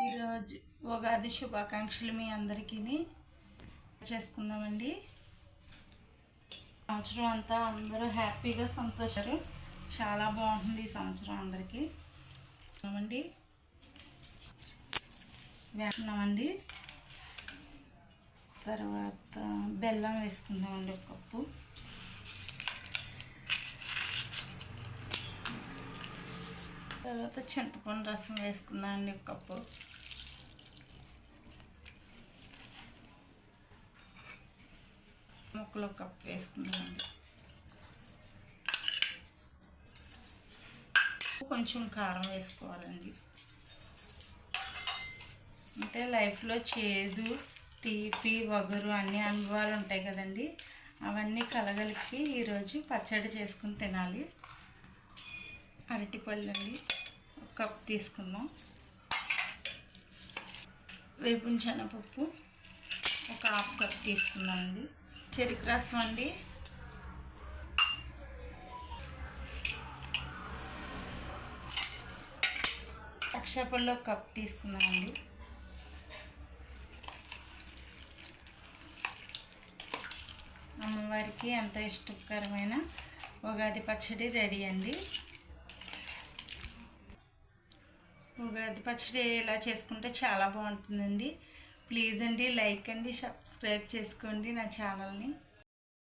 ఈరోజు ఉగాది శుభాకాంక్షలు మీ అందరికీ చేసుకుందామండి. సంవత్సరం అంతా అందరూ హ్యాపీగా సంతోషారు. చాలా బాగుంటుంది ఈ సంవత్సరం అందరికీ. వేసుకున్నామండి. తర్వాత బెల్లం వేసుకుందామండి, ఒక కప్పు. తర్వాత చింతపండు రసం వేసుకుందామండి, ఒక కప్పు. ముక్కలు ఒక కప్పు వేసుకుందామండి. కొంచెం కారం వేసుకోవాలండి. అంటే లైఫ్లో చేదు, తీపి, వగరు అన్ని అనుభవాలు ఉంటాయి కదండి. అవన్నీ కలగలిపి ఈరోజు పచ్చడి చేసుకుని తినాలి. అరటిపళ్ళు అండి, ఒక కప్పు తీసుకుందాం. వేపుని శనగపప్పు ఒక హాఫ్ కప్ తీసుకుందామండి. చెరుకు రసం అండి, అక్షపళ్ళు ఒక కప్ తీసుకుందామండి. అమ్మవారికి ఎంతో ఇష్టకరమైన ఉగాది పచ్చడి రెడీ అండి. ఉగాది పచ్చడి ఇలా చేసుకుంటే చాలా బాగుంటుందండి. ప్లీజ్ అండి, లైక్ అండి, సబ్స్క్రైబ్ చేసుకోండి నా ఛానల్ని.